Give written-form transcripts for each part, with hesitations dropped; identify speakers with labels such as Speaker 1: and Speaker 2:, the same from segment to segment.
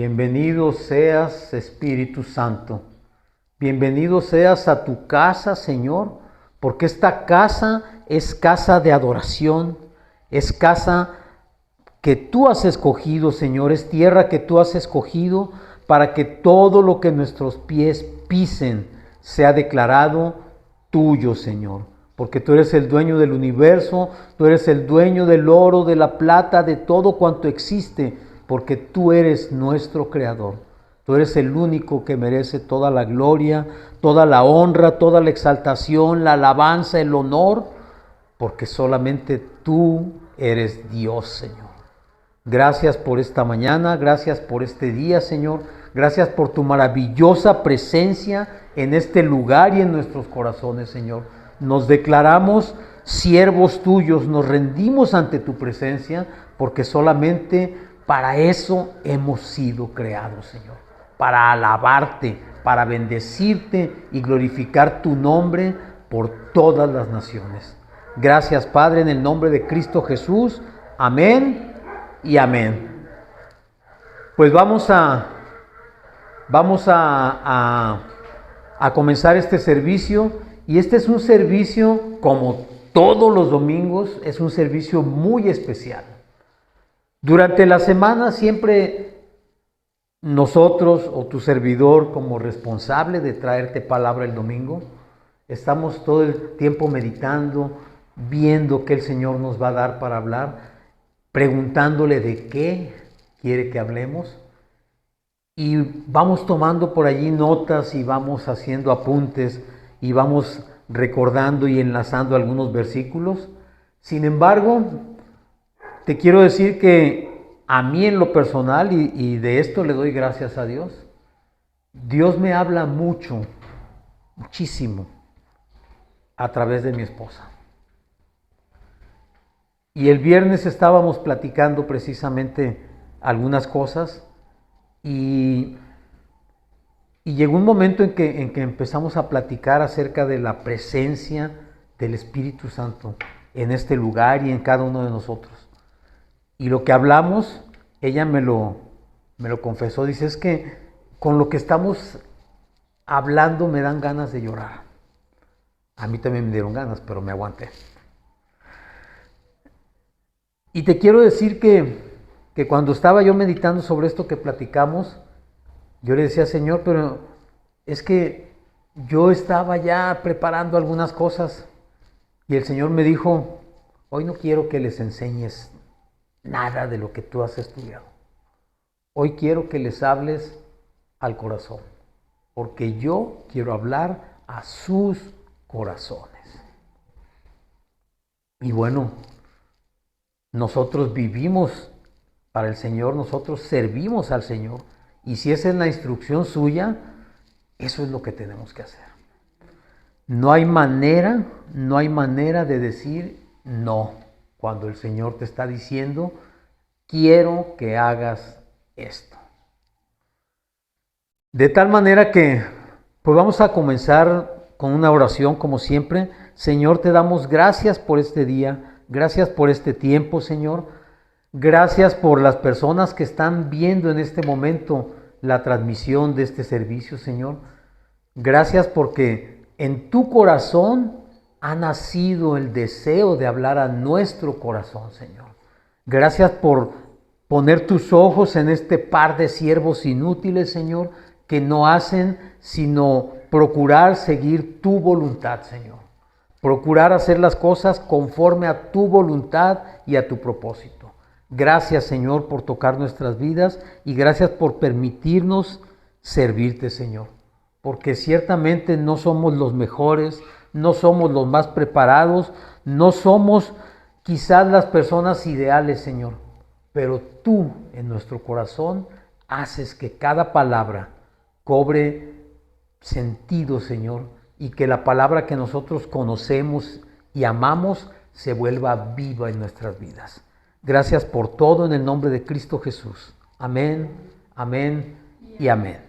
Speaker 1: Bienvenido seas, Espíritu Santo. Bienvenido seas a tu casa, Señor, porque esta casa es casa de adoración, es casa que tú has escogido, Señor, es tierra que tú has escogido para que todo lo que nuestros pies pisen sea declarado tuyo, Señor. Porque tú eres el dueño del universo, tú eres el dueño del oro, de la plata, de todo cuanto existe, porque tú eres nuestro creador. Tú eres el único que merece toda la gloria, toda la honra, toda la exaltación, la alabanza, el honor, porque solamente tú eres Dios, Señor. Gracias por esta mañana, gracias por este día, Señor. Gracias por tu maravillosa presencia en este lugar y en nuestros corazones, Señor. Nos declaramos siervos tuyos, nos rendimos ante tu presencia, porque solamente para eso hemos sido creados, Señor. Para alabarte, para bendecirte y glorificar tu nombre por todas las naciones. Gracias, Padre, en el nombre de Cristo Jesús. Amén y amén. Pues vamos a comenzar este servicio, y este es un servicio, como todos los domingos, es un servicio muy especial. Durante la semana siempre nosotros o tu servidor, como responsable de traerte palabra el domingo, estamos todo el tiempo meditando, viendo qué el Señor nos va a dar para hablar, preguntándole de qué quiere que hablemos, y vamos tomando por allí notas y vamos haciendo apuntes y vamos recordando y enlazando algunos versículos. Sin embargo, te quiero decir que a mí en lo personal, y de esto le doy gracias a Dios, Dios me habla mucho, muchísimo, a través de mi esposa. Y el viernes estábamos platicando precisamente algunas cosas, y llegó un momento en que empezamos a platicar acerca de la presencia del Espíritu Santo en este lugar y en cada uno de nosotros. Y lo que hablamos, ella me lo confesó, dice, es que con lo que estamos hablando me dan ganas de llorar. A mí también me dieron ganas, pero me aguanté. Y te quiero decir que cuando estaba yo meditando sobre esto que platicamos, yo le decía, Señor, pero es que yo estaba ya preparando algunas cosas, y el Señor me dijo, hoy no quiero que les enseñes nada de lo que tú has estudiado. Hoy quiero que les hables al corazón, porque yo quiero hablar a sus corazones. Y bueno, nosotros vivimos para el Señor, nosotros servimos al Señor, y si esa es la instrucción suya, eso es lo que tenemos que hacer. No hay manera de decir no cuando el Señor te está diciendo, quiero que hagas esto. De tal manera que, pues vamos a comenzar con una oración como siempre. Señor, te damos gracias por este día, gracias por este tiempo, Señor. Gracias por las personas que están viendo en este momento la transmisión de este servicio, Señor. Gracias porque en tu corazón ha nacido el deseo de hablar a nuestro corazón, Señor. Gracias por poner tus ojos en este par de siervos inútiles, Señor, que no hacen sino procurar seguir tu voluntad, Señor. Procurar hacer las cosas conforme a tu voluntad y a tu propósito. Gracias, Señor, por tocar nuestras vidas, y gracias por permitirnos servirte, Señor. Porque ciertamente no somos los mejores, no somos los más preparados, no somos quizás las personas ideales, Señor. Pero tú en nuestro corazón haces que cada palabra cobre sentido, Señor, y que la palabra que nosotros conocemos y amamos se vuelva viva en nuestras vidas. Gracias por todo en el nombre de Cristo Jesús. Amén, amén y amén.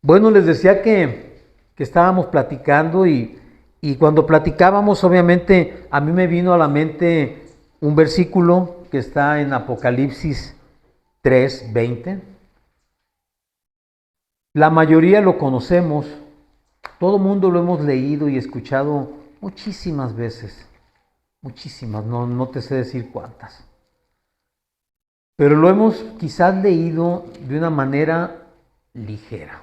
Speaker 1: Bueno, les decía que estábamos platicando, y cuando platicábamos, obviamente, a mí me vino a la mente un versículo que está en Apocalipsis 3:20, La mayoría lo conocemos, todo mundo lo hemos leído y escuchado muchísimas veces, muchísimas, no te sé decir cuántas. Pero lo hemos quizás leído de una manera ligera,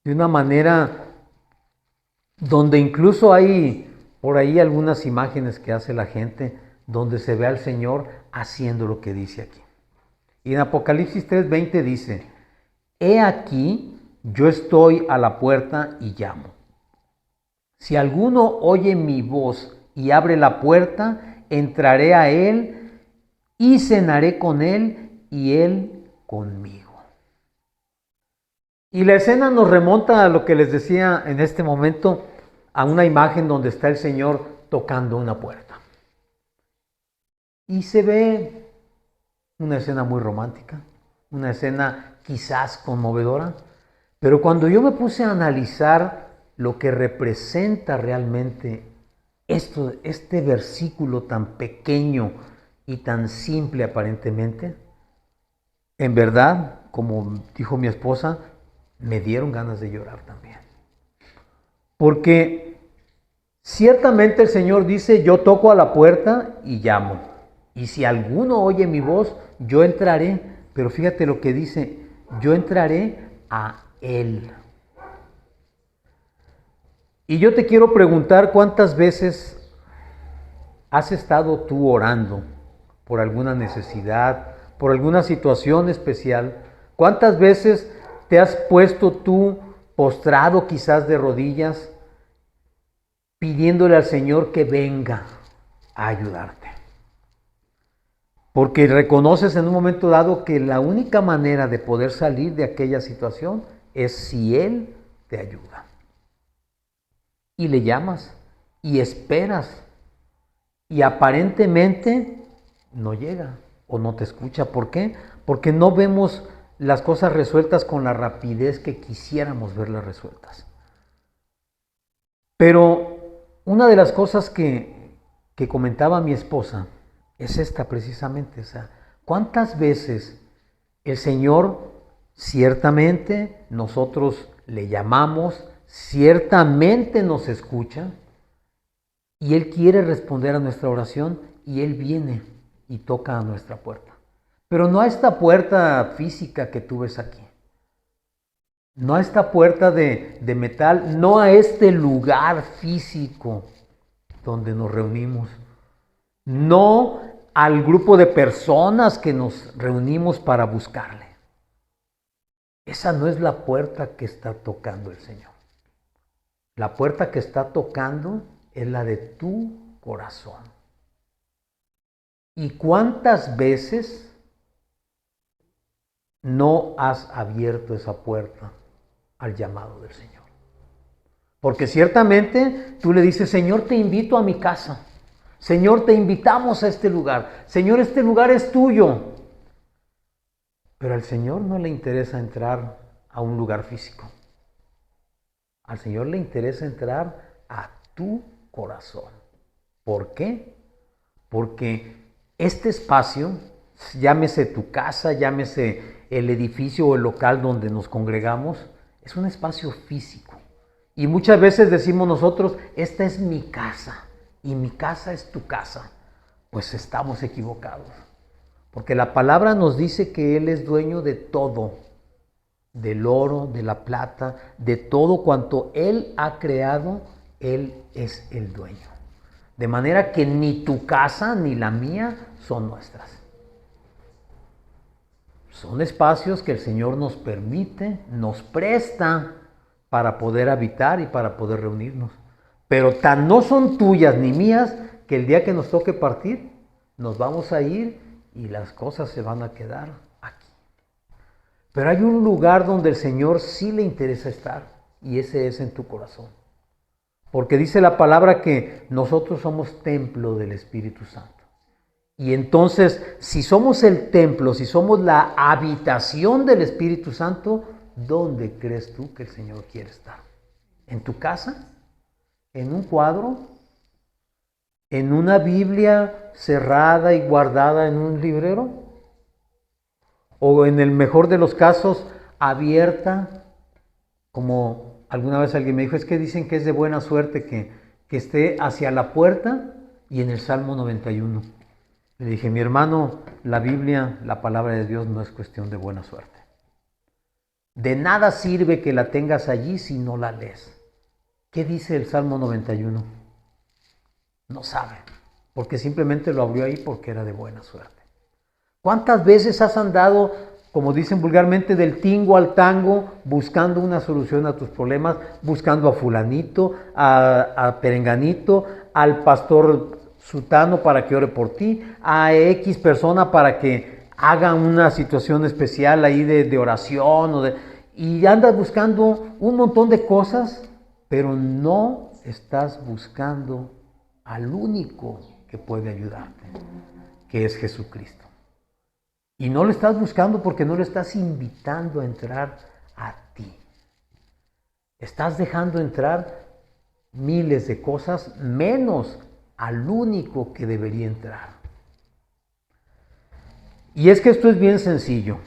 Speaker 1: de una manera donde incluso hay por ahí algunas imágenes que hace la gente donde se ve al Señor haciendo lo que dice aquí. Y en Apocalipsis 3:20 dice: He aquí, yo estoy a la puerta y llamo. Si alguno oye mi voz y abre la puerta, entraré a él y cenaré con él y él conmigo. Y la escena nos remonta a lo que les decía en este momento, a una imagen donde está el Señor tocando una puerta. Y se ve una escena muy romántica, una escena quizás conmovedora, pero cuando yo me puse a analizar lo que representa realmente este versículo tan pequeño y tan simple aparentemente, en verdad, como dijo mi esposa, me dieron ganas de llorar también. Porque ciertamente el Señor dice: yo toco a la puerta y llamo. Y si alguno oye mi voz, yo entraré. Pero fíjate lo que dice: yo entraré a Él. Y yo te quiero preguntar, ¿cuántas veces has estado tú orando por alguna necesidad, por alguna situación especial? ¿Cuántas veces te has puesto tú postrado quizás de rodillas, pidiéndole al Señor que venga a ayudarte? Porque reconoces en un momento dado que la única manera de poder salir de aquella situación es si Él te ayuda. Y le llamas y esperas y aparentemente no llega o no te escucha. ¿Por qué? Porque no vemos las cosas resueltas con la rapidez que quisiéramos verlas resueltas. Pero una de las cosas que comentaba mi esposa es esta precisamente, o sea, ¿cuántas veces el Señor ciertamente nosotros le llamamos, ciertamente nos escucha y Él quiere responder a nuestra oración y Él viene y toca a nuestra puerta? Pero no a esta puerta física que tú ves aquí, no a esta puerta de metal, no a este lugar físico donde nos reunimos, no al grupo de personas que nos reunimos para buscarle. Esa no es la puerta que está tocando el Señor. La puerta que está tocando es la de tu corazón. ¿Y cuántas veces no has abierto esa puerta al llamado del Señor? Porque ciertamente tú le dices: Señor, te invito a mi casa. Señor, te invitamos a este lugar. Señor, este lugar es tuyo. Pero al Señor no le interesa entrar a un lugar físico. Al Señor le interesa entrar a tu corazón. ¿Por qué? Porque este espacio, llámese tu casa, llámese el edificio o el local donde nos congregamos, es un espacio físico. Y muchas veces decimos nosotros: esta es mi casa y mi casa es tu casa. Pues estamos equivocados. Porque la palabra nos dice que Él es dueño de todo, del oro, de la plata, de todo cuanto Él ha creado, Él es el dueño. De manera que ni tu casa ni la mía son nuestras. Son espacios que el Señor nos permite, nos presta para poder habitar y para poder reunirnos. Pero tan no son tuyas ni mías que el día que nos toque partir, nos vamos a ir y las cosas se van a quedar aquí. Pero hay un lugar donde el Señor sí le interesa estar, y ese es en tu corazón. Porque dice la palabra que nosotros somos templo del Espíritu Santo. Y entonces, si somos el templo, si somos la habitación del Espíritu Santo, ¿dónde crees tú que el Señor quiere estar? ¿En tu casa? ¿En un cuadro? ¿En una Biblia cerrada y guardada en un librero? ¿O en el mejor de los casos, abierta Como alguna vez alguien me dijo, es que dicen que es de buena suerte que esté hacia la puerta y en el Salmo 91. Le dije, mi hermano, la Biblia, la palabra de Dios no es cuestión de buena suerte. De nada sirve que la tengas allí si no la lees. ¿Qué dice el Salmo 91? No sabe, porque simplemente lo abrió ahí porque era de buena suerte. ¿Cuántas veces has andado, como dicen vulgarmente, del tingo al tango, buscando una solución a tus problemas, buscando a fulanito, a perenganito, al pastor sutano para que ore por ti, a X persona para que haga una situación especial ahí de oración, y andas buscando un montón de cosas, pero no estás buscando al único que puede ayudarte, que es Jesucristo. Y no lo estás buscando porque no lo estás invitando a entrar a ti. Estás dejando entrar miles de cosas menos al único que debería entrar. Y es que esto es bien sencillo.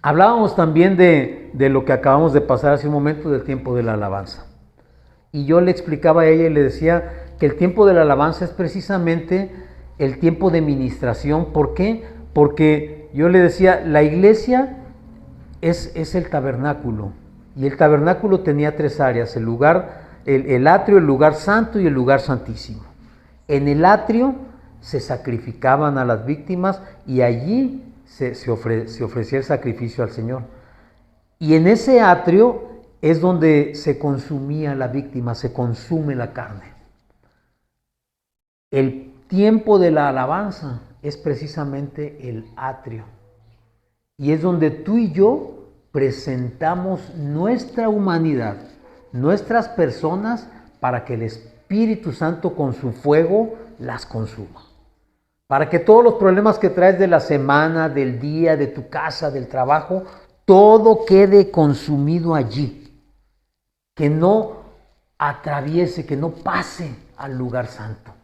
Speaker 1: Hablábamos también de lo que acabamos de pasar hace un momento, del tiempo de la alabanza. Y yo le explicaba a ella y le decía que el tiempo de la alabanza es precisamente el tiempo de ministración. ¿Por qué? Porque yo le decía, la iglesia es el tabernáculo. Y el tabernáculo tenía tres áreas: el lugar, el atrio, el lugar santo y el lugar santísimo. En el atrio se sacrificaban a las víctimas y allí se ofrecía el sacrificio al Señor. Y en ese atrio es donde se consumía la víctima, se consume la carne. El tiempo de la alabanza es precisamente el atrio. Y es donde tú y yo presentamos nuestra humanidad, nuestras personas, para que el Espíritu Santo con su fuego las consuma. Para que todos los problemas que traes de la semana, del día, de tu casa, del trabajo, todo quede consumido allí. Que no atraviese, que no pase al lugar santo.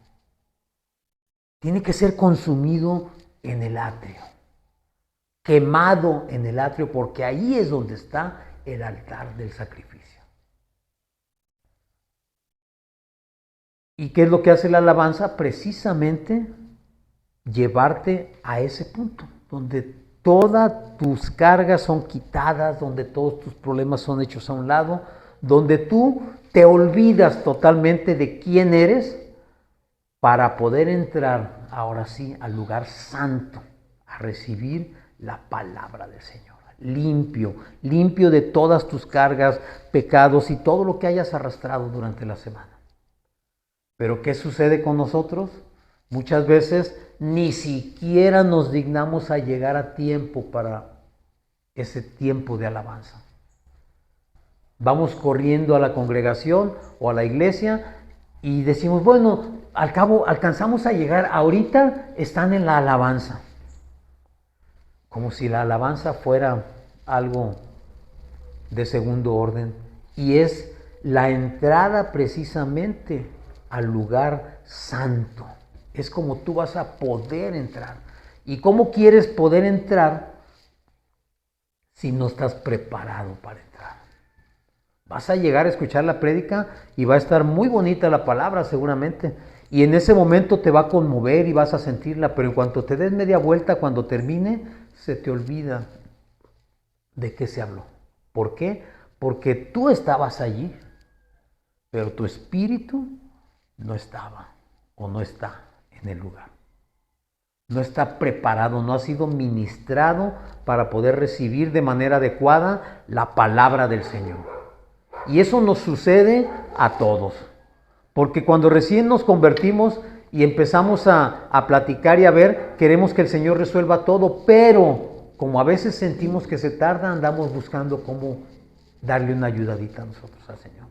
Speaker 1: Tiene que ser consumido en el atrio. Quemado en el atrio, porque ahí es donde está el altar del sacrificio. ¿Y qué es lo que hace la alabanza? Precisamente llevarte a ese punto, donde todas tus cargas son quitadas, donde todos tus problemas son hechos a un lado, donde tú te olvidas totalmente de quién eres para poder entrar ahora sí al lugar santo, a recibir la palabra del Señor. Limpio, limpio de todas tus cargas, pecados y todo lo que hayas arrastrado durante la semana. Pero ¿qué sucede con nosotros? Muchas veces ni siquiera nos dignamos a llegar a tiempo para ese tiempo de alabanza. Vamos corriendo a la congregación o a la iglesia y decimos, bueno, al cabo alcanzamos a llegar, ahorita están en la alabanza. Como si la alabanza fuera algo de segundo orden. Y es la entrada precisamente al lugar santo. Es como tú vas a poder entrar. ¿Y cómo quieres poder entrar si no estás preparado para entrar? Vas a llegar a escuchar la prédica y va a estar muy bonita la palabra seguramente. Y en ese momento te va a conmover y vas a sentirla, pero en cuanto te des media vuelta, cuando termine, se te olvida de qué se habló. ¿Por qué? Porque tú estabas allí, pero tu espíritu no estaba o no está en el lugar. No está preparado, no ha sido ministrado para poder recibir de manera adecuada la palabra del Señor. Y eso nos sucede a todos. Porque cuando recién nos convertimos y empezamos a platicar y a ver, queremos que el Señor resuelva todo, pero como a veces sentimos que se tarda, andamos buscando cómo darle una ayudadita a nosotros al Señor.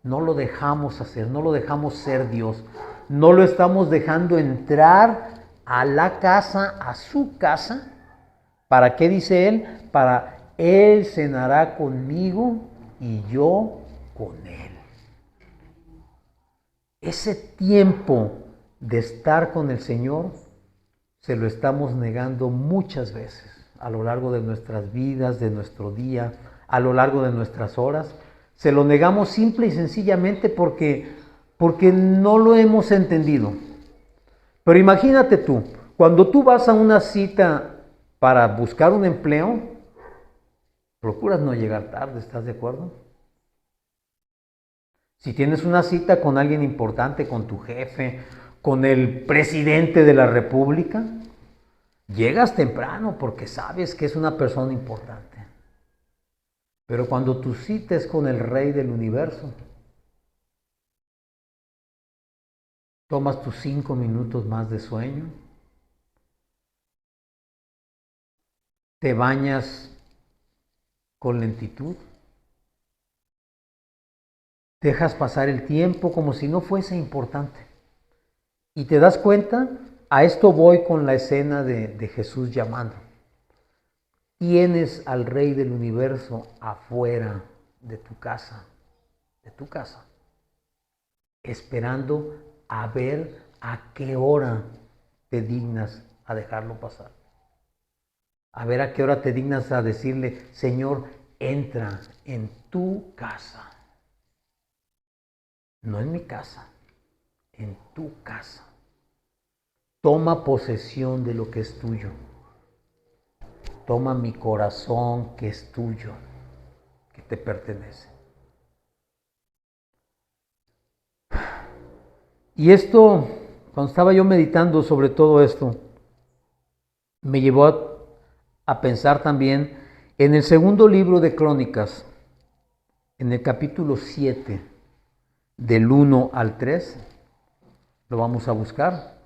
Speaker 1: No lo dejamos hacer, no lo dejamos ser Dios, no lo estamos dejando entrar a la casa, a su casa. ¿Para qué dice Él? Para Él cenará conmigo y yo con Él. Ese tiempo de estar con el Señor se lo estamos negando muchas veces a lo largo de nuestras vidas, de nuestro día. a lo largo de nuestras horas. Se lo negamos simple y sencillamente porque no lo hemos entendido. Pero imagínate tú, cuando tú vas a una cita para buscar un empleo, procuras no llegar tarde, ¿estás de acuerdo? Si tienes una cita con alguien importante, con tu jefe, con el presidente de la República, llegas temprano porque sabes que es una persona importante. Pero cuando tu cita es con el Rey del Universo, tomas tus 5 minutos más de sueño, te bañas con lentitud, dejas pasar el tiempo como si no fuese importante. Y te das cuenta, a esto voy con la escena de Jesús llamando. Tienes al Rey del Universo afuera de tu casa, esperando a ver a qué hora te dignas a dejarlo pasar. A ver a qué hora te dignas a decirle, Señor, entra en tu casa. No en mi casa, en tu casa. Toma posesión de lo que es tuyo. Toma mi corazón que es tuyo, que te pertenece. Y esto, cuando estaba yo meditando sobre todo esto, me llevó a pensar también en el segundo libro de Crónicas, en el capítulo 7, del 1 al 3. Lo vamos a buscar.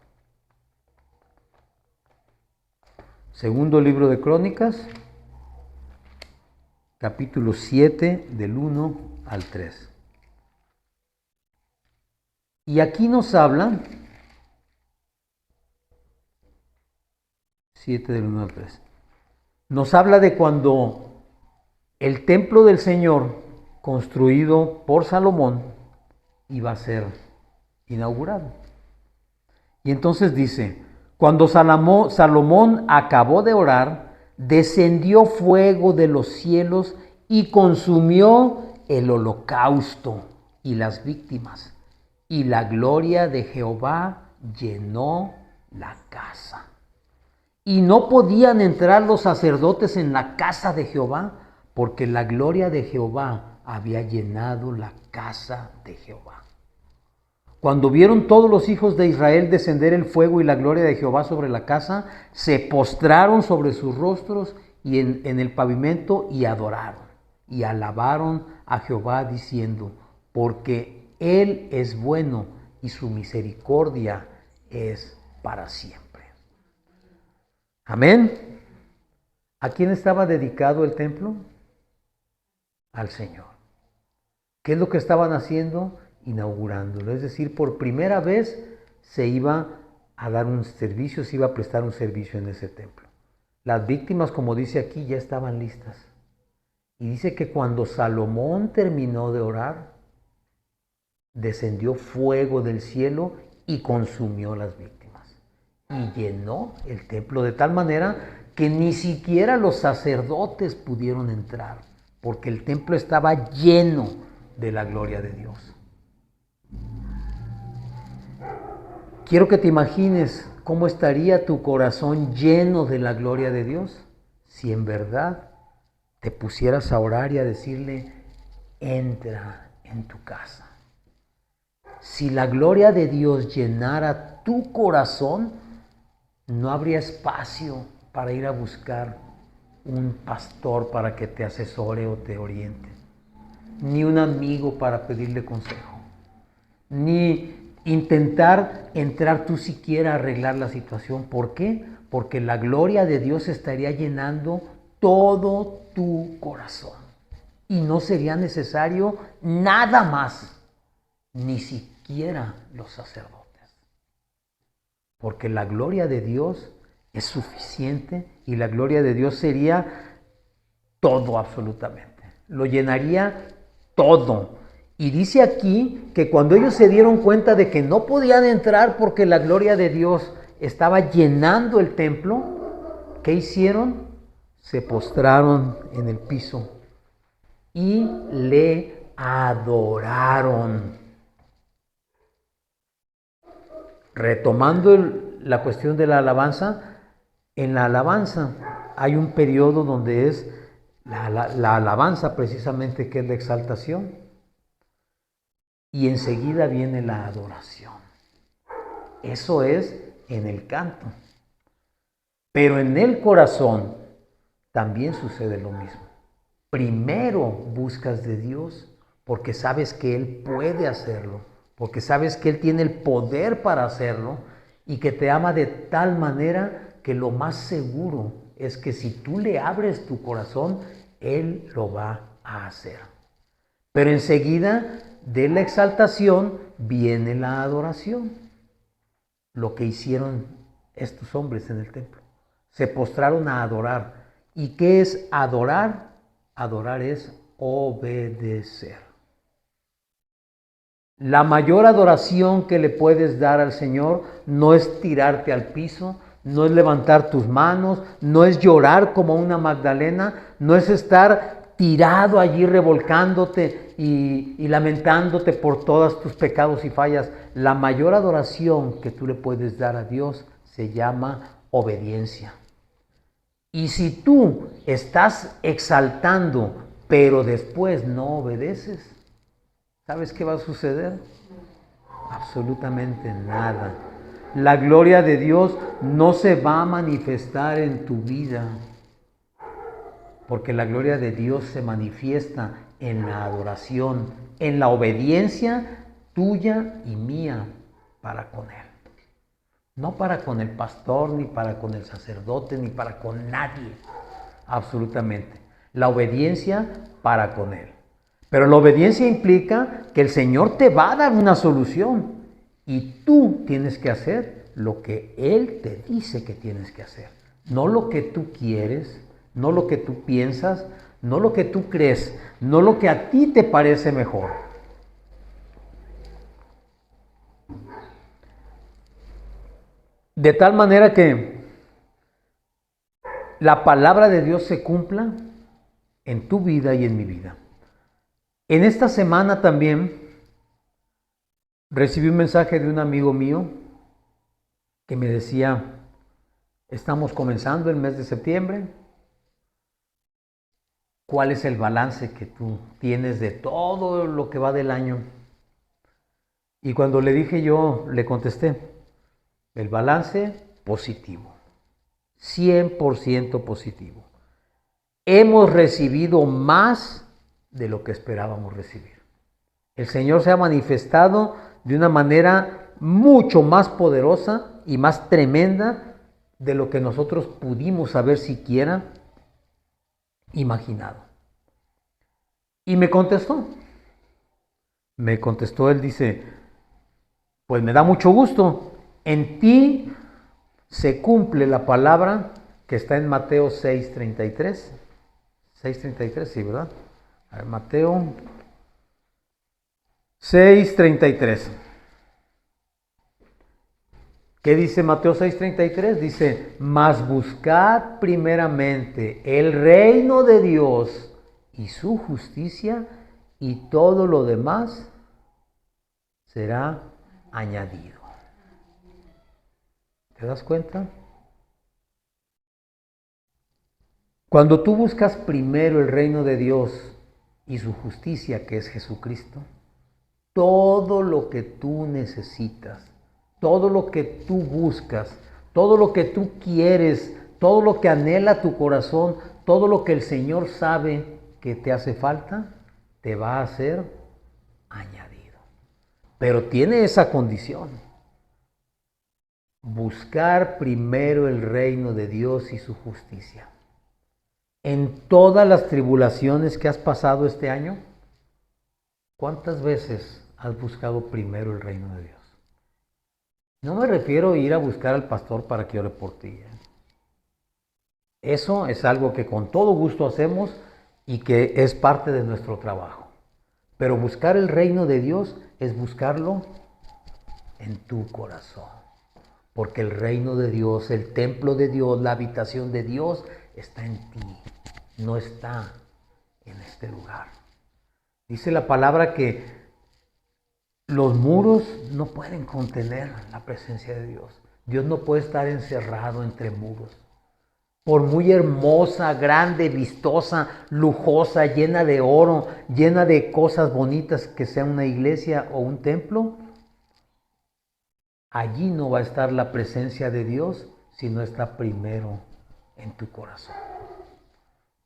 Speaker 1: Segundo libro de Crónicas, capítulo 7, del 1 al 3. Y aquí nos habla, 7 del 1 al 3, nos habla de cuando el templo del Señor, construido por Salomón, iba a ser inaugurado. Y entonces dice, cuando Salomón acabó de orar, descendió fuego de los cielos y consumió el holocausto y las víctimas. Y la gloria de Jehová llenó la casa. Y no podían entrar los sacerdotes en la casa de Jehová, porque la gloria de Jehová había llenado la casa de Jehová. Cuando vieron todos los hijos de Israel descender el fuego y la gloria de Jehová sobre la casa, se postraron sobre sus rostros y en el pavimento y adoraron y alabaron a Jehová diciendo, porque Él es bueno y su misericordia es para siempre. Amén. ¿A quién estaba dedicado el templo? Al Señor. ¿Qué es lo que estaban haciendo? Inaugurándolo. Es decir, por primera vez se iba a dar un servicio, se iba a prestar un servicio en ese templo. Las víctimas, como dice aquí, ya estaban listas. Y dice que cuando Salomón terminó de orar, descendió fuego del cielo y consumió las víctimas. Y llenó el templo de tal manera que ni siquiera los sacerdotes pudieron entrar, porque el templo estaba lleno de la gloria de Dios. Quiero que te imagines cómo estaría tu corazón lleno de la gloria de Dios si en verdad te pusieras a orar y a decirle, entra en tu casa. Si la gloria de Dios llenara tu corazón, no habría espacio para ir a buscar un pastor para que te asesore o te oriente, ni un amigo para pedirle consejo, ni intentar entrar tú siquiera a arreglar la situación. ¿Por qué? Porque la gloria de Dios estaría llenando todo tu corazón y no sería necesario nada más, ni siquiera los sacerdotes, porque la gloria de Dios es suficiente y la gloria de Dios sería todo absolutamente, lo llenaría todo. Y dice aquí que cuando ellos se dieron cuenta de que no podían entrar porque la gloria de Dios estaba llenando el templo, ¿qué hicieron? Se postraron en el piso y le adoraron. Retomando la cuestión de la alabanza, en la alabanza hay un periodo donde es la alabanza precisamente, que es la exaltación, y enseguida viene la adoración. Eso es en el canto. Pero en el corazón también sucede lo mismo. Primero buscas de Dios porque sabes que Él puede hacerlo, porque sabes que Él tiene el poder para hacerlo y que te ama de tal manera que lo más seguro es que si tú le abres tu corazón, Él lo va a hacer. Pero enseguida de la exaltación viene la adoración. Lo que hicieron estos hombres en el templo. Se postraron a adorar. ¿Y qué es adorar? Adorar es obedecer. La mayor adoración que le puedes dar al Señor no es tirarte al piso, no es levantar tus manos, no es llorar como una Magdalena, no es estar tirado allí revolcándote y lamentándote por todos tus pecados y fallas. La mayor adoración que tú le puedes dar a Dios se llama obediencia. Y si tú estás exaltando, pero después no obedeces, ¿sabes qué va a suceder? Absolutamente nada. La gloria de Dios no se va a manifestar en tu vida, porque la gloria de Dios se manifiesta en la adoración, en la obediencia tuya y mía para con Él. No para con el pastor, ni para con el sacerdote, ni para con nadie. Absolutamente. La obediencia para con Él. Pero la obediencia implica que el Señor te va a dar una solución y tú tienes que hacer lo que Él te dice que tienes que hacer. No lo que tú quieres, no lo que tú piensas, no lo que tú crees, no lo que a ti te parece mejor. De tal manera que la palabra de Dios se cumpla en tu vida y en mi vida. En esta semana también recibí un mensaje de un amigo mío que me decía, estamos comenzando el mes de septiembre, ¿cuál es el balance que tú tienes de todo lo que va del año? Y cuando le dije yo, le contesté, el balance positivo, 100% positivo. Hemos recibido más de lo que esperábamos recibir. El Señor se ha manifestado de una manera mucho más poderosa y más tremenda de lo que nosotros pudimos haber siquiera imaginado. Y me contestó, él dice, pues me da mucho gusto, en ti se cumple la palabra que está en Mateo 6:33. 6:33, sí, ¿verdad? A ver, Mateo 6:33. ¿Qué dice Mateo 6:33? Dice, mas buscad primeramente el reino de Dios y su justicia, y todo lo demás será añadido. ¿Te das cuenta? Cuando tú buscas primero el reino de Dios y su justicia, que es Jesucristo, todo lo que tú necesitas, todo lo que tú buscas, todo lo que tú quieres, todo lo que anhela tu corazón, todo lo que el Señor sabe que te hace falta, te va a ser añadido. Pero tiene esa condición: buscar primero el reino de Dios y su justicia. En todas las tribulaciones que has pasado este año, ¿cuántas veces has buscado primero el reino de Dios? No me refiero a ir a buscar al pastor para que ore por ti. Eso es algo que con todo gusto hacemos y que es parte de nuestro trabajo. Pero buscar el reino de Dios es buscarlo en tu corazón. Porque el reino de Dios, el templo de Dios, la habitación de Dios está en ti. No está en este lugar. Dice la palabra que los muros no pueden contener la presencia de Dios. Dios no puede estar encerrado entre muros. Por muy hermosa, grande, vistosa, lujosa, llena de oro, llena de cosas bonitas que sea una iglesia o un templo, allí no va a estar la presencia de Dios si no está primero en tu corazón.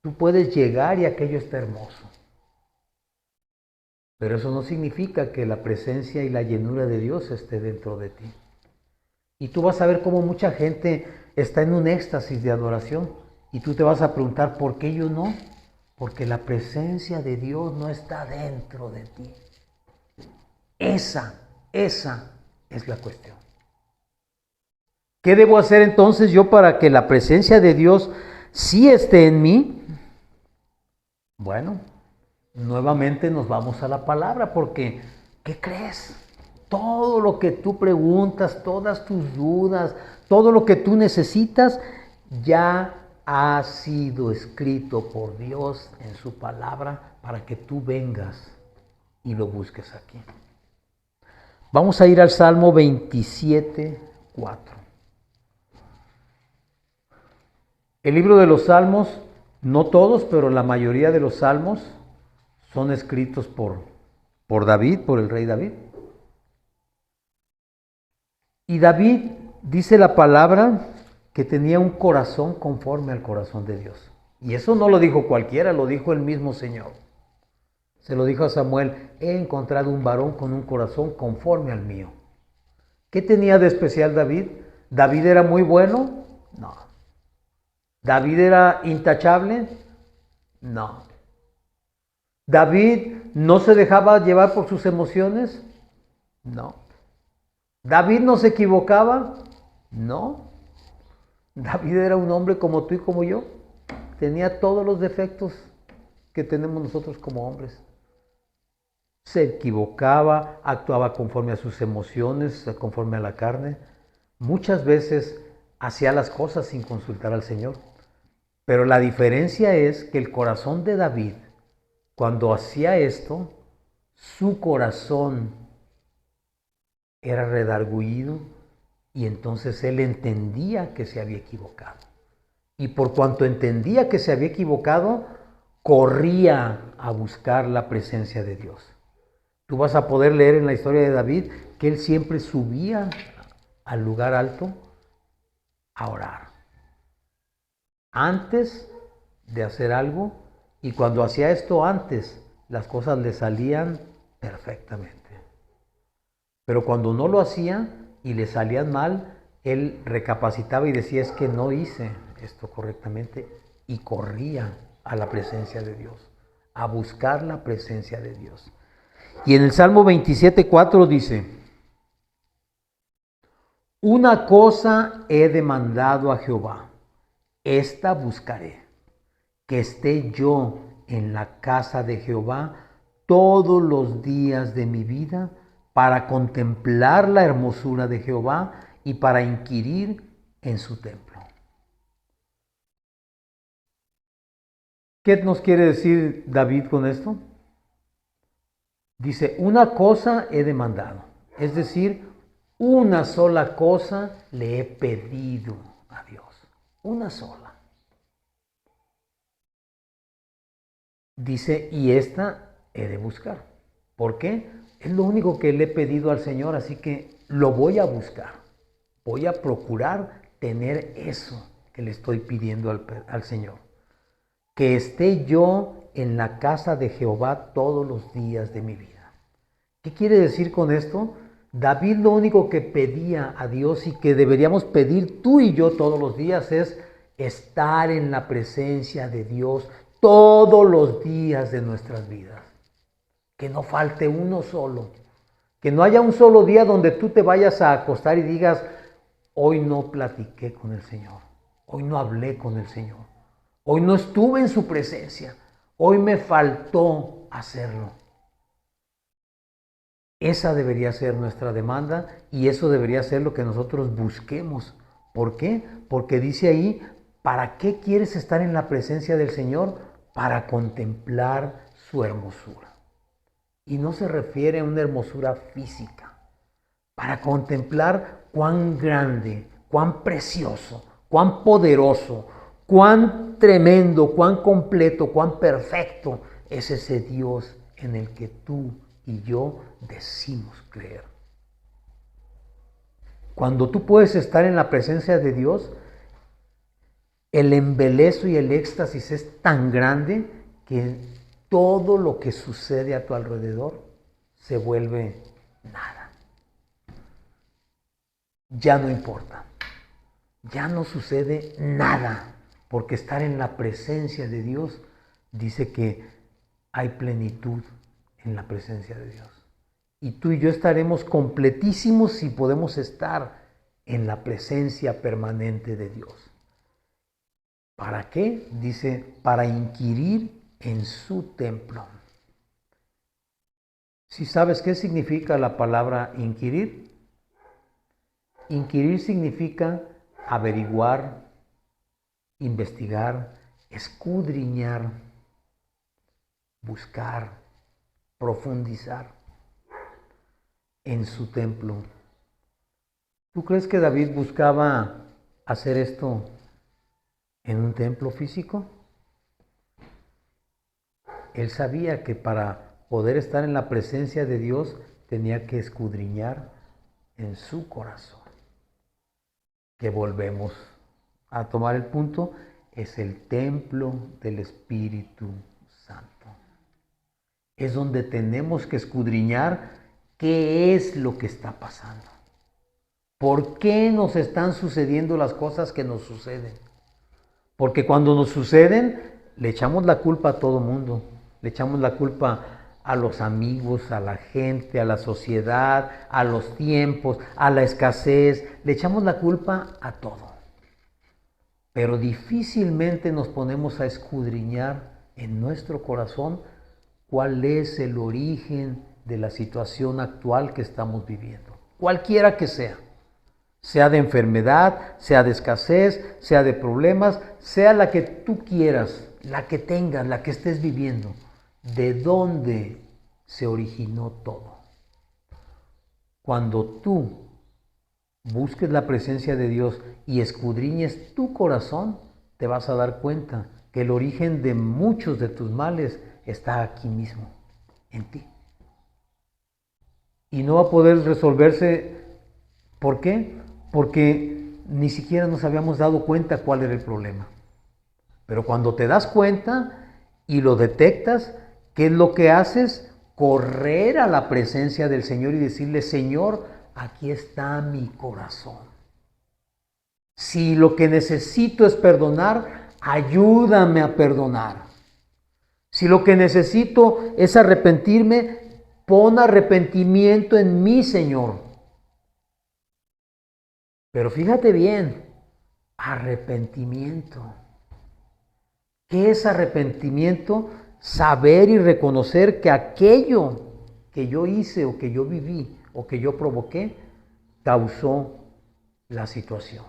Speaker 1: Tú puedes llegar y aquello está hermoso, pero eso no significa que la presencia y la llenura de Dios esté dentro de ti. Y tú vas a ver cómo mucha gente está en un éxtasis de adoración y tú te vas a preguntar, ¿por qué yo no? Porque la presencia de Dios no está dentro de ti. Esa es la cuestión. ¿Qué debo hacer entonces yo para que la presencia de Dios sí esté en mí? Bueno, nuevamente nos vamos a la palabra porque, ¿qué crees? Todo lo que tú preguntas, todas tus dudas, todo lo que tú necesitas, ya ha sido escrito por Dios en su palabra para que tú vengas y lo busques aquí. Vamos a ir al Salmo 27, 4. El libro de los Salmos, no todos, pero la mayoría de los salmos son escritos por David, por el rey David. Y David dice la palabra que tenía un corazón conforme al corazón de Dios. Y eso no lo dijo cualquiera, lo dijo el mismo Señor. Se lo dijo a Samuel, he encontrado un varón con un corazón conforme al mío. ¿Qué tenía de especial David? ¿David era muy bueno? No. ¿David era intachable? No. ¿David no se dejaba llevar por sus emociones? No. ¿David no se equivocaba? No. David era un hombre como tú y como yo. Tenía todos los defectos que tenemos nosotros como hombres. Se equivocaba, actuaba conforme a sus emociones, conforme a la carne. Muchas veces hacía las cosas sin consultar al Señor. Pero la diferencia es que el corazón de David, cuando hacía esto, su corazón era redargüido y entonces él entendía que se había equivocado. Y por cuanto entendía que se había equivocado, corría a buscar la presencia de Dios. Tú vas a poder leer en la historia de David que él siempre subía al lugar alto a orar. Antes de hacer algo, y cuando hacía esto antes, las cosas le salían perfectamente. Pero cuando no lo hacía y le salían mal, él recapacitaba y decía, es que no hice esto correctamente, y corría a la presencia de Dios, a buscar la presencia de Dios. Y en el Salmo 27:4 dice, una cosa he demandado a Jehová, esta buscaré, que esté yo en la casa de Jehová todos los días de mi vida, para contemplar la hermosura de Jehová y para inquirir en su templo. ¿Qué nos quiere decir David con esto? Dice, una cosa he demandado, es decir, una sola cosa le he pedido a Dios, una sola. Dice, y esta he de buscar. ¿Por qué? Es lo único que le he pedido al Señor, así que lo voy a buscar. Voy a procurar tener eso que le estoy pidiendo al Señor. Que esté yo en la casa de Jehová todos los días de mi vida. ¿Qué quiere decir con esto? David lo único que pedía a Dios y que deberíamos pedir tú y yo todos los días es estar en la presencia de Dios todos los días de nuestras vidas. Que no falte uno solo. Que no haya un solo día donde tú te vayas a acostar y digas, hoy no platiqué con el Señor, hoy no hablé con el Señor, hoy no estuve en su presencia, hoy me faltó hacerlo. Esa debería ser nuestra demanda y eso debería ser lo que nosotros busquemos. ¿Por qué? Porque dice ahí, ¿para qué quieres estar en la presencia del Señor? Para contemplar su hermosura. Y no se refiere a una hermosura física, para contemplar cuán grande, cuán precioso, cuán poderoso, cuán tremendo, cuán completo, cuán perfecto es ese Dios en el que tú y yo decimos creer. Cuando tú puedes estar en la presencia de Dios, el embelezo y el éxtasis es tan grande que todo lo que sucede a tu alrededor se vuelve nada. Ya no importa. Ya no sucede nada, porque estar en la presencia de Dios dice que hay plenitud en la presencia de Dios. Y tú y yo estaremos completísimos si podemos estar en la presencia permanente de Dios. ¿Para qué? Dice, para inquirir en su templo. ¿Sí sabes qué significa la palabra inquirir? Inquirir significa averiguar, investigar, escudriñar, buscar, profundizar en su templo. ¿Tú crees que David buscaba hacer esto en un templo físico? Él sabía que para poder estar en la presencia de Dios tenía que escudriñar en su corazón. Que volvemos a tomar el punto, es el templo del Espíritu Santo. Es donde tenemos que escudriñar qué es lo que está pasando. ¿Por qué nos están sucediendo las cosas que nos suceden? Porque cuando nos suceden, le echamos la culpa a todo mundo. Le echamos la culpa a los amigos, a la gente, a la sociedad, a los tiempos, a la escasez. Le echamos la culpa a todo. Pero difícilmente nos ponemos a escudriñar en nuestro corazón cuál es el origen de la situación actual que estamos viviendo. Cualquiera que sea de enfermedad, sea de escasez, sea de problemas, sea la que tú quieras, la que tengas, la que estés viviendo. ¿De dónde se originó todo? Cuando tú busques la presencia de Dios y escudriñes tu corazón, te vas a dar cuenta que el origen de muchos de tus males está aquí mismo, en ti. Y no va a poder resolverse. ¿Por qué? Porque ni siquiera nos habíamos dado cuenta cuál era el problema. Pero cuando te das cuenta y lo detectas, ¿qué es lo que haces? Correr a la presencia del Señor y decirle, Señor, aquí está mi corazón. Si lo que necesito es perdonar, ayúdame a perdonar. Si lo que necesito es arrepentirme, pon arrepentimiento en mí, Señor. Pero fíjate bien, arrepentimiento. ¿Qué es arrepentimiento? Saber y reconocer que aquello que yo hice o que yo viví o que yo provoqué causó la situación.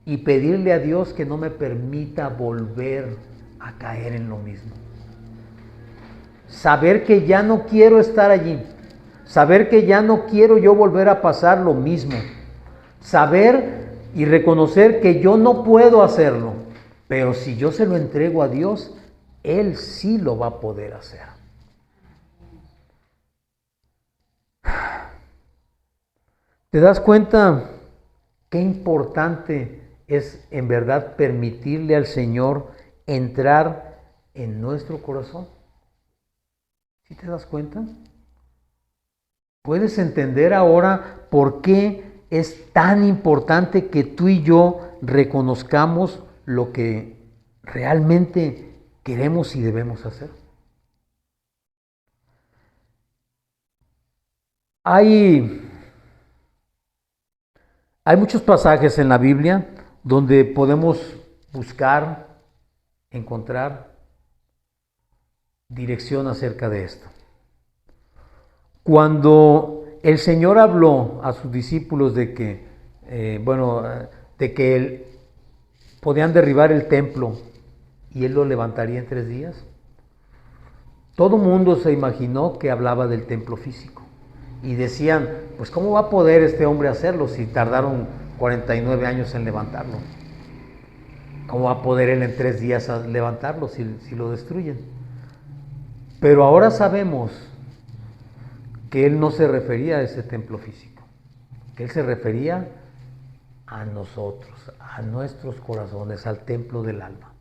Speaker 1: Y pedirle a Dios que no me permita volver a caer en lo mismo. Saber que ya no quiero estar allí. Saber que ya no quiero yo volver a pasar lo mismo. Saber y reconocer que yo no puedo hacerlo. Pero si yo se lo entrego a Dios, Él sí lo va a poder hacer. ¿Te das cuenta qué importante es en verdad permitirle al Señor entrar en nuestro corazón? ¿Sí te das cuenta? ¿Puedes entender ahora por qué es tan importante que tú y yo reconozcamos lo que realmente queremos y debemos hacer? Hay muchos pasajes en la Biblia donde podemos buscar, encontrar dirección acerca de esto. Cuando el Señor habló a sus discípulos de que, podían derribar el templo y Él lo levantaría en 3 días, Todo mundo se imaginó que hablaba del templo físico. Y decían, pues ¿cómo va a poder este hombre hacerlo si tardaron 49 años en levantarlo? ¿Cómo va a poder él en 3 días levantarlo si lo destruyen? Pero ahora sabemos que él no se refería a ese templo físico, que él se refería a nosotros, a nuestros corazones, al templo del alma.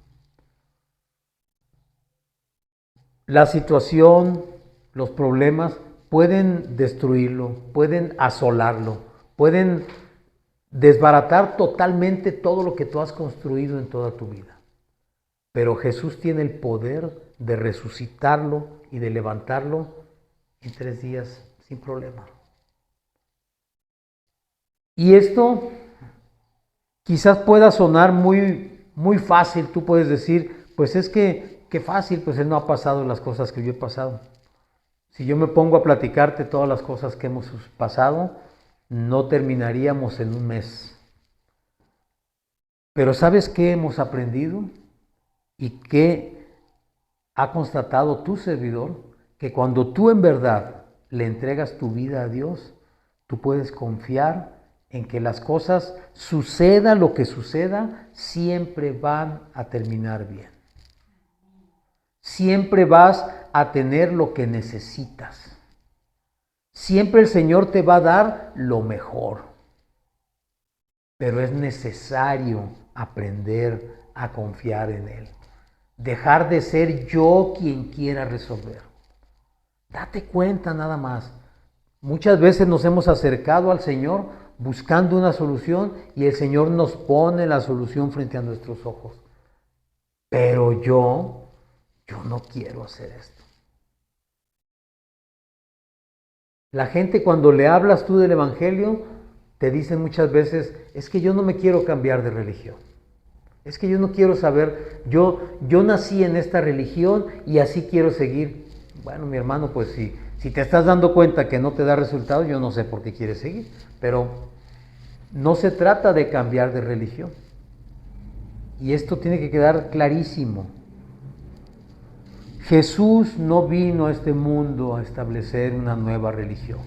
Speaker 1: La situación, los problemas pueden destruirlo, pueden asolarlo, pueden desbaratar totalmente todo lo que tú has construido en toda tu vida. Pero Jesús tiene el poder de resucitarlo y de levantarlo en 3 días sin problema. Y esto quizás pueda sonar muy fácil. Tú puedes decir, pues es que, qué fácil, pues él no ha pasado las cosas que yo he pasado. Si yo me pongo a platicarte todas las cosas que hemos pasado, no terminaríamos en un mes. Pero ¿sabes qué hemos aprendido? ¿Y qué ha constatado tu servidor? Que cuando tú en verdad le entregas tu vida a Dios, tú puedes confiar en que las cosas, suceda lo que suceda, siempre van a terminar bien. Siempre vas a tener lo que necesitas. Siempre el Señor te va a dar lo mejor. Pero es necesario aprender a confiar en Él. Dejar de ser yo quien quiera resolver. Date cuenta nada más. Muchas veces nos hemos acercado al Señor buscando una solución y el Señor nos pone la solución frente a nuestros ojos. Pero yo no quiero hacer esto. La gente cuando le hablas tú del Evangelio, te dicen muchas veces, es que yo no me quiero cambiar de religión. Es que yo no quiero saber, yo nací en esta religión y así quiero seguir. Bueno, mi hermano, pues si te estás dando cuenta que no te da resultados, yo no sé por qué quieres seguir. Pero no se trata de cambiar de religión. Y esto tiene que quedar clarísimo. Jesús no vino a este mundo a establecer una nueva religión.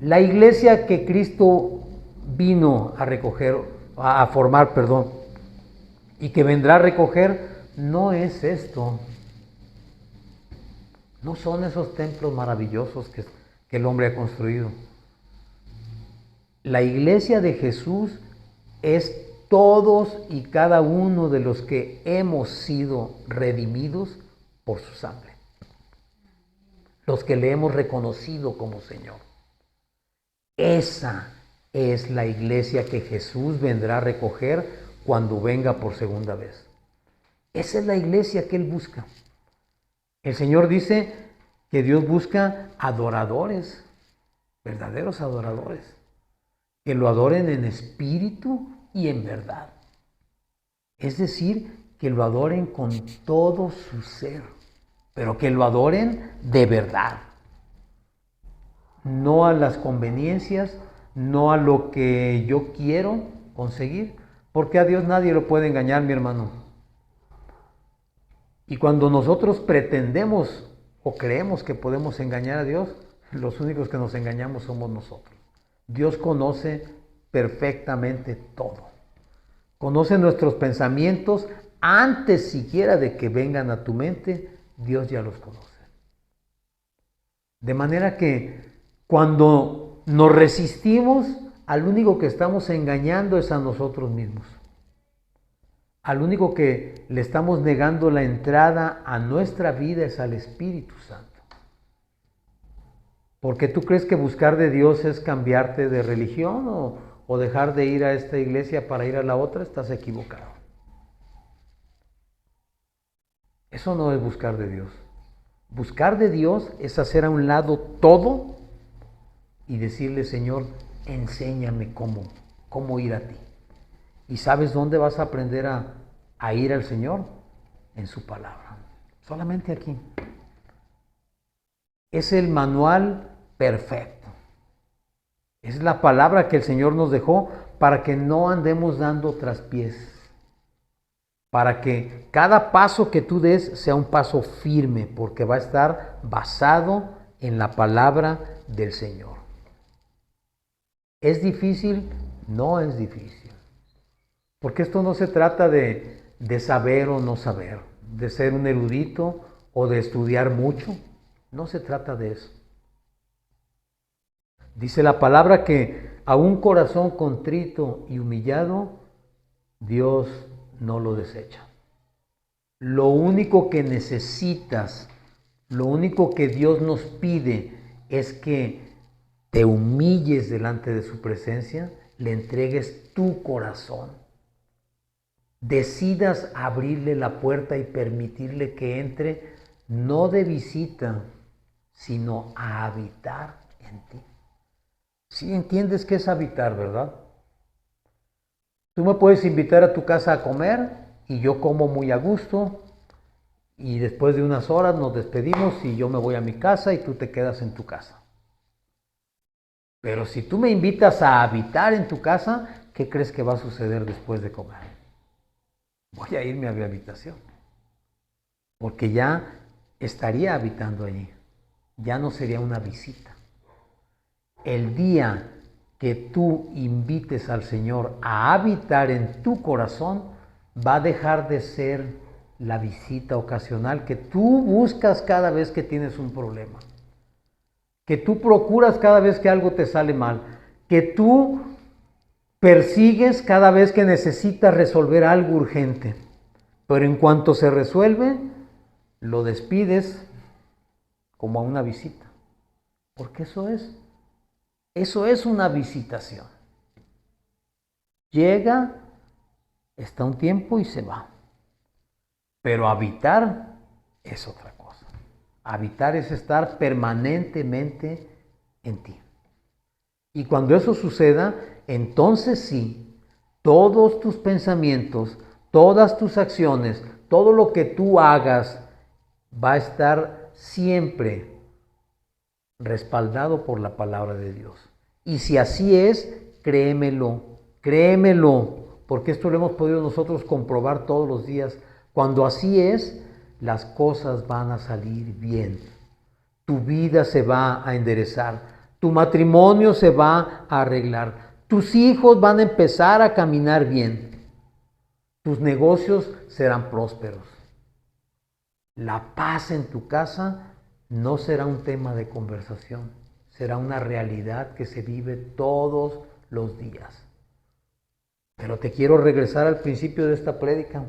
Speaker 1: La iglesia que Cristo vino a recoger, a formar, y que vendrá a recoger, no es esto. No son esos templos maravillosos que el hombre ha construido. La iglesia de Jesús es todos y cada uno de los que hemos sido redimidos por su sangre. Los que le hemos reconocido como Señor. Esa es la iglesia que Jesús vendrá a recoger cuando venga por segunda vez. Esa es la iglesia que Él busca. El Señor dice que Dios busca adoradores, verdaderos adoradores, que lo adoren en espíritu y en verdad. Es decir, que lo adoren con todo su ser, pero que lo adoren de verdad. No a las conveniencias, no a lo que yo quiero conseguir, porque a Dios nadie lo puede engañar, mi hermano. Y cuando nosotros pretendemos o creemos que podemos engañar a Dios, los únicos que nos engañamos somos nosotros. Dios conoce perfectamente todo. Conoce nuestros pensamientos antes siquiera de que vengan a tu mente, Dios ya los conoce. De manera que cuando nos resistimos, al único que estamos engañando es a nosotros mismos. Al único que le estamos negando la entrada a nuestra vida es al Espíritu Santo. ¿Porque tú crees que buscar de Dios es cambiarte de religión o dejar de ir a esta iglesia para ir a la otra? Estás equivocado. Eso no es buscar de Dios. Buscar de Dios es hacer a un lado todo y decirle, Señor, enséñame cómo ir a ti. ¿Y sabes dónde vas a aprender a ir al Señor? En su palabra. Solamente aquí. Es el manual perfecto. Es la palabra que el Señor nos dejó para que no andemos dando traspiés. para que cada paso que tú des sea un paso firme, porque va a estar basado en la palabra del Señor. ¿Es difícil? No es difícil. Porque esto no se trata de saber o no saber, de ser un erudito o de estudiar mucho. No se trata de eso. Dice la palabra que a un corazón contrito y humillado, Dios no lo desecha. Lo único que necesitas, lo único que Dios nos pide es que te humilles delante de su presencia, le entregues tu corazón, decidas abrirle la puerta y permitirle que entre, no de visita, sino a habitar en ti. Sí entiendes qué es habitar, ¿verdad? Tú me puedes invitar a tu casa a comer y yo como muy a gusto y después de unas horas nos despedimos y yo me voy a mi casa y tú te quedas en tu casa. Pero si tú me invitas a habitar en tu casa, ¿qué crees que va a suceder después de comer? Voy a irme a mi habitación, porque ya estaría habitando allí, ya no sería una visita. El día que tú invites al Señor a habitar en tu corazón, va a dejar de ser la visita ocasional que tú buscas cada vez que tienes un problema, que tú procuras cada vez que algo te sale mal, que tú persigues cada vez que necesitas resolver algo urgente, pero en cuanto se resuelve, lo despides como a una visita, porque eso es una visitación. Llega, está un tiempo y se va. Pero habitar es otra cosa. Habitar es estar permanentemente en ti. Y cuando eso suceda, entonces sí, todos tus pensamientos, todas tus acciones, todo lo que tú hagas va a estar siempre respaldado por la palabra de Dios. Y si así es, créemelo, porque esto lo hemos podido nosotros comprobar todos los días. Cuando así es, las cosas van a salir bien. Tu vida se va a enderezar, tu matrimonio se va a arreglar, tus hijos van a empezar a caminar bien, tus negocios serán prósperos. La paz en tu casa no será un tema de conversación, será una realidad que se vive todos los días. Pero te quiero regresar al principio de esta prédica.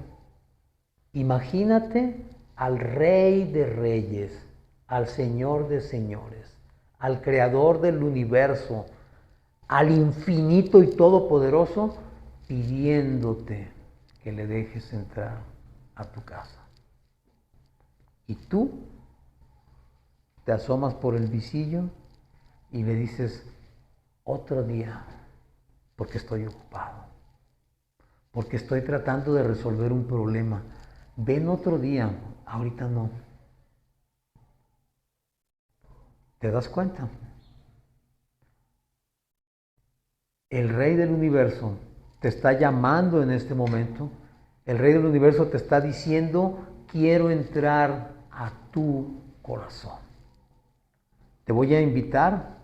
Speaker 1: Imagínate al Rey de Reyes, al Señor de Señores, al Creador del universo, al infinito y todopoderoso, pidiéndote que le dejes entrar a tu casa. Y tú te asomas por el visillo y le dices, otro día, porque estoy ocupado, porque estoy tratando de resolver un problema. Ven otro día, ahorita no. ¿Te das cuenta? El Rey del universo te está llamando en este momento. El Rey del universo te está diciendo, quiero entrar a tu corazón. Te voy a invitar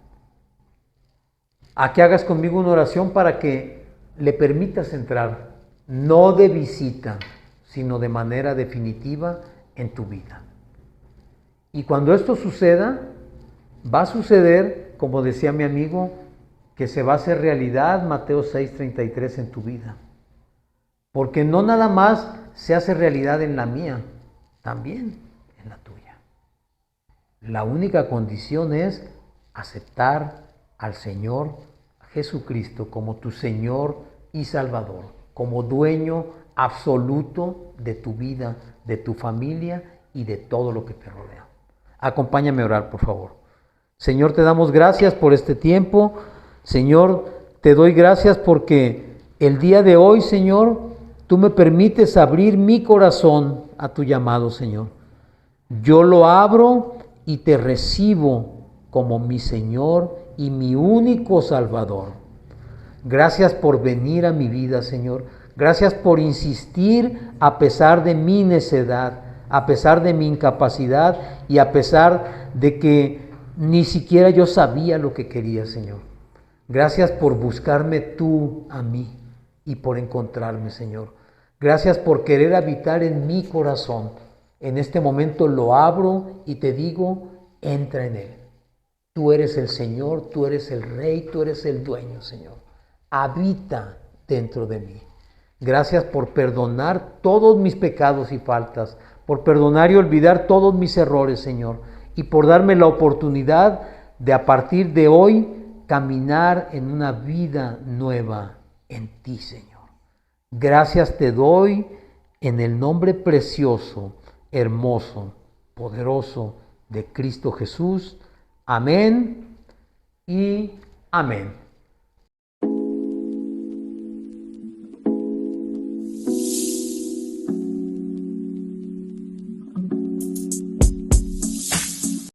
Speaker 1: a que hagas conmigo una oración para que le permitas entrar, no de visita, sino de manera definitiva en tu vida. Y cuando esto suceda, va a suceder, como decía mi amigo, que se va a hacer realidad Mateo 6:33 en tu vida. Porque no nada más se hace realidad en la mía, también en la tuya. La única condición es aceptar al Señor Jesucristo como tu Señor y Salvador, como dueño absoluto de tu vida, de tu familia y de todo lo que te rodea. Acompáñame a orar, por favor. Señor, te damos gracias por este tiempo. Señor, te doy gracias porque el día de hoy, Señor, tú me permites abrir mi corazón a tu llamado, Señor. Yo lo abro y te recibo como mi Señor y mi único Salvador. Gracias por venir a mi vida, Señor. Gracias por insistir a pesar de mi necedad, a pesar de mi incapacidad y a pesar de que ni siquiera yo sabía lo que quería, Señor. Gracias por buscarme tú a mí y por encontrarme, Señor. Gracias por querer habitar en mi corazón. En este momento lo abro y te digo, entra en él. Tú eres el Señor, tú eres el Rey, tú eres el dueño, Señor. Habita dentro de mí. Gracias por perdonar todos mis pecados y faltas, por perdonar y olvidar todos mis errores, Señor, y por darme la oportunidad de a partir de hoy caminar en una vida nueva en ti, Señor. Gracias te doy en el nombre precioso, hermoso, poderoso de Cristo Jesús. Amén y amén.